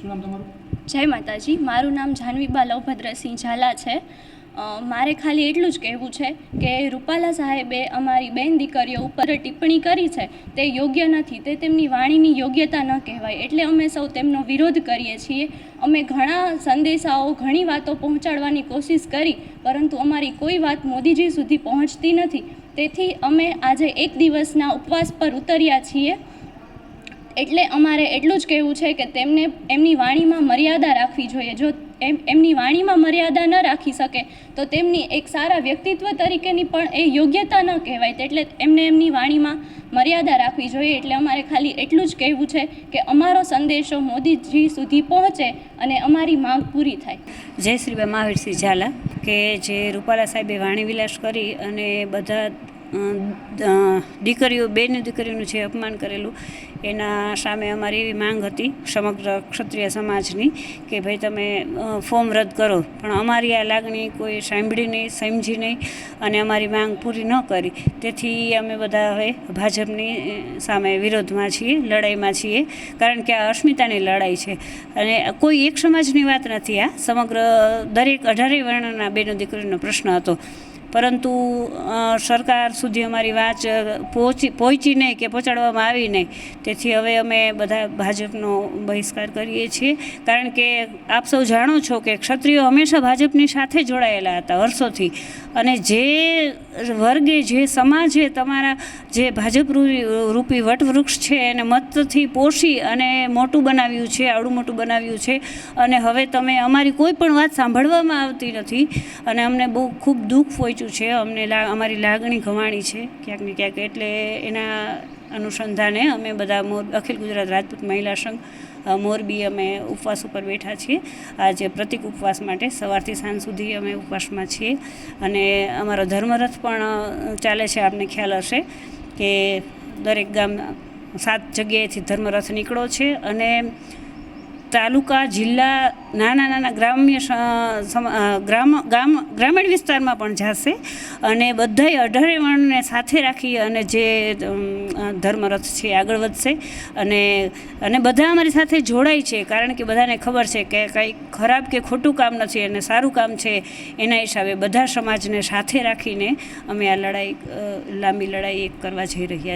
શું નામ તમારું? જય માતાજી, મારું નામ જાહ્નવીબા લવભદ્રસિંહ ઝાલા છે. મારે ખાલી એટલું જ કહેવું છે કે રૂપાલા સાહેબે અમારી બેન દીકરીઓ ઉપર ટિપ્પણી કરી છે તે યોગ્ય નથી, તે તેમની વાણીની યોગ્યતા ન કહેવાય. એટલે અમે સૌ તેમનો વિરોધ કરીએ છીએ. અમે ઘણા સંદેશાઓ, ઘણી વાતો પહોંચાડવાની કોશિશ કરી, પરંતુ અમારી કોઈ વાત મોદીજી સુધી પહોંચતી નથી. તેથી અમે આજે એક દિવસના ઉપવાસ પર ઉતર્યા છીએ. એટલે અમારે એટલું જ કહેવું છે કે તેમને એમની વાણીમાં મર્યાદા રાખવી જોઈએ. જો એમની વાણીમાં મર્યાદા ન રાખી શકે તો તેમની એક સારા વ્યક્તિત્વ તરીકેની પણ એ યોગ્યતા ન કહેવાય. એટલે એમને એમની વાણીમાં મર્યાદા રાખવી જોઈએ. એટલે અમારે ખાલી એટલું જ કહેવું છે કે અમારો સંદેશો મોદીજી સુધી પહોંચે અને અમારી માંગ પૂરી થાય. જય શ્રી મહાવીરસિંહ ઝાલા કે જે રૂપાલા સાહેબે વાણી વિલાસ કરી અને બધા દીકરીઓ, બેની દીકરીઓનું જે અપમાન કરેલું એના સામે અમારી એવી માંગ હતી સમગ્ર ક્ષત્રિય સમાજની કે ભાઈ તમે ફોર્મ રદ કરો. પણ અમારી આ લાગણી કોઈ સાંભળી નહીં, સમજી નહીં અને અમારી માંગ પૂરી ન કરી. તેથી અમે બધા હવે ભાજપની સામે વિરોધમાં છીએ, લડાઈમાં છીએ. કારણ કે આ અસ્મિતાની લડાઈ છે અને કોઈ એક સમાજની વાત નથી. આ સમગ્ર દરેક 18 વર્ણના બેનો દીકરીનો પ્રશ્ન હતો. પરંતુ સરકાર સુધી અમારી વાત પહોંચી નહીં કે પહોંચાડવામાં આવી નહીં. તેથી હવે અમે બધા ભાજપનો બહિષ્કાર કરીએ છીએ. કારણ કે આપ સૌ જાણો છો કે ક્ષત્રિયો હંમેશા ભાજપની સાથે જોડાયેલા હતા વર્ષોથી. અને જે વર્ગે, જે સમાજે તમારા જે ભાજપ રૂપી વટવૃક્ષ છે એને મતથી પોષી અને મોટું બનાવ્યું છે, આવડું મોટું બનાવ્યું છે, અને હવે તમે અમારી કોઈ પણ વાત સાંભળવામાં આવતી નથી અને અમને બહુ ખૂબ દુઃખ પહોંચ્યું છે. અમને અમારી લાગણી ગવાણી છે ક્યાંક ને ક્યાંક. એટલે એના અનુસંધાને અમે બધા અખિલ ગુજરાત રાજપૂત મહિલા સંઘ મોરબી અમે ઉપવાસ ઉપર બેઠા છીએ. આજે પ્રતિક ઉપવાસ માટે સવારથી સાંજ સુધી અમે ઉપવાસમાં છીએ. અને અમારો ધર્મરથ પણ ચાલે છે. આપને ખ્યાલ હશે કે દરેક ગામ 7 જગ્યાએથી ધર્મરથ નીકળ્યો છે અને તાલુકા, જિલ્લા, નાના ગ્રામીણ વિસ્તારમાં પણ જશે અને બધાય 18 વર્ણને સાથે રાખી અને જે ધર્મરથ છે આગળ વધશે. અને બધા અમારી સાથે જોડાય છે. કારણ કે બધાને ખબર છે કે કંઈ ખરાબ કે ખોટું કામ નથી અને સારું કામ છે. એના હિસાબે બધા સમાજને સાથે રાખીને અમે આ લાંબી લડાઈ એક કરવા જઈ રહ્યા છીએ.